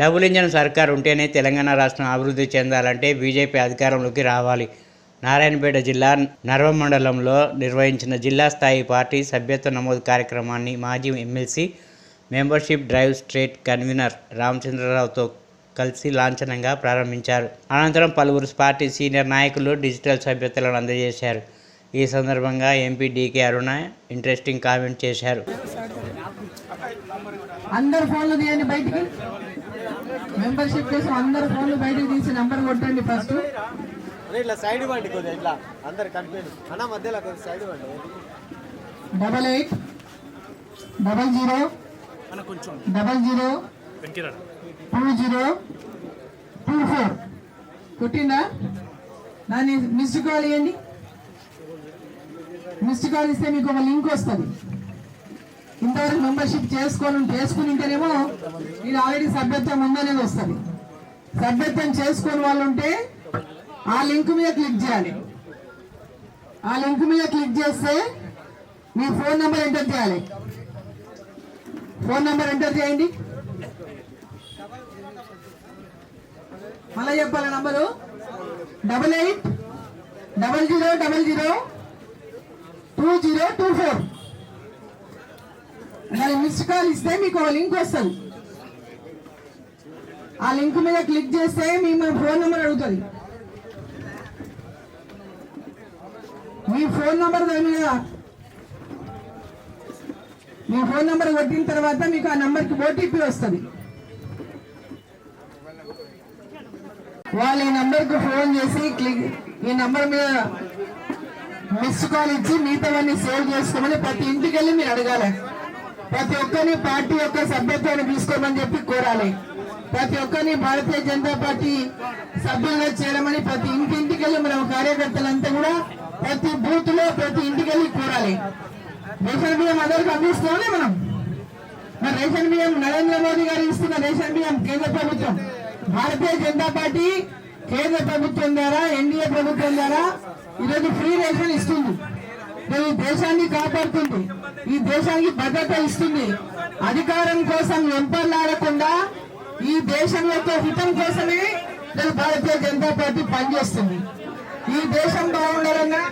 Double engine సర్కార్ ఉంటేనే తెలంగాణ రాష్ట్రం అభివృద్ధి చెందాలంటే బీజేపీ అధికారంలోకి రావాలి. నారాయణపేట జిల్లా నర్వ మండలంలో నిర్వహించిన జిల్లా స్థాయి పార్టీ సభ్యత్వ నమోదు కార్యక్రమాన్ని మాజీ MLC membership drive state convenor రామచంద్రరావుతో కలిసి లాంఛనంగా ప్రారంభించారు. అనంతరం పలువురు పార్టీ సీనియర్ నాయకులు డిజిటల్ సభ్యతలను అందజేశారు. ఈ సందర్భంగా MP DK Aruna interesting comment చేశారు. అందరు ఫోన్లు తీయండి బయటికి. మెంబర్షిప్ కోసం అందరు ఫోన్లు బయటికి తీసి నంబర్ కొట్టండి. ఫస్ట్ ఇట్లా సైడ్ ఇవ్వండి, కొద్దిగా ఇట్లా అందరు కనిపించండి అన్న, మధ్యలో కొద్దిగా సైడ్ ఇవ్వండి. 8800002024 కొట్టిందా? దాన్ని మిస్డ్ కాల్ ఇవ్వండి. మిస్డ్ కాల్ ఇస్తే మీకు ఒక లింక్ వస్తుంది. ఇంతవరకు మెంబర్షిప్ చేసుకునింటేనేమో మీరు ఆల్రెడీ సభ్యత్వం ఉందనేది వస్తుంది. సభ్యత్వం చేసుకుని వాళ్ళు ఉంటే ఆ లింక్ మీద క్లిక్ చేయాలి. ఆ లింక్ మీద క్లిక్ చేస్తే మీ ఫోన్ నెంబర్ ఎంటర్ చేయాలి. ఫోన్ నెంబర్ ఎంటర్ చేయండి. మళ్ళీ చెప్పాలి నంబరు 8800002024. దాని మిస్డ్ కాల్ ఇస్తే మీకు ఒక లింక్ వస్తుంది. ఆ లింక్ మీద క్లిక్ చేస్తే మీ ఫోన్ నెంబర్ అడుగుతుంది. మీ ఫోన్ నెంబర్ దాని మీద మీ ఫోన్ నెంబర్ కొట్టిన తర్వాత మీకు ఆ నెంబర్కి ఓటీపీ వస్తుంది. వాళ్ళు ఈ నెంబర్కి ఫోన్ చేసి ఈ నెంబర్ మీద మిస్డ్ కాల్ ఇచ్చి మిగతావన్నీ సేవ్ చేసుకోమని ప్రతి ఇంటికి వెళ్ళి మీరు అడగాలి. ప్రతి ఒక్కరిని పార్టీ యొక్క సభ్యత్వాన్ని తీసుకోమని చెప్పి కోరాలి. ప్రతి ఒక్కరిని భారతీయ జనతా పార్టీ సభ్యులుగా చేయడమని ప్రతి ఇంటింటికి వెళ్ళి మనం కార్యకర్తలంతా కూడా ప్రతి బూత్ లో ప్రతి ఇంటికి వెళ్ళి కోరాలి. రేషన్ బియ్యం అందరికి అందిస్తున్నామే మనం. మరి రేషన్ బియ్యం నరేంద్ర మోదీ గారు ఇస్తున్న రేషన్ బియ్యం కేంద్ర ప్రభుత్వం, భారతీయ జనతా పార్టీ కేంద్ర ప్రభుత్వం ద్వారా, ఎన్డీఏ ప్రభుత్వం ద్వారా ఈరోజు ఫ్రీ రేషన్ ఇస్తుంది. ఈ దేశాన్ని కాపాడుతుంది, ఈ దేశానికి భద్రత ఇస్తుంది. అధికారం కోసం వెంపర్లాడకుండా ఈ దేశం యొక్క హితం కోసమే భారతీయ జనతా పార్టీ పనిచేస్తుంది. ఈ దేశం బాగుండాలన్నా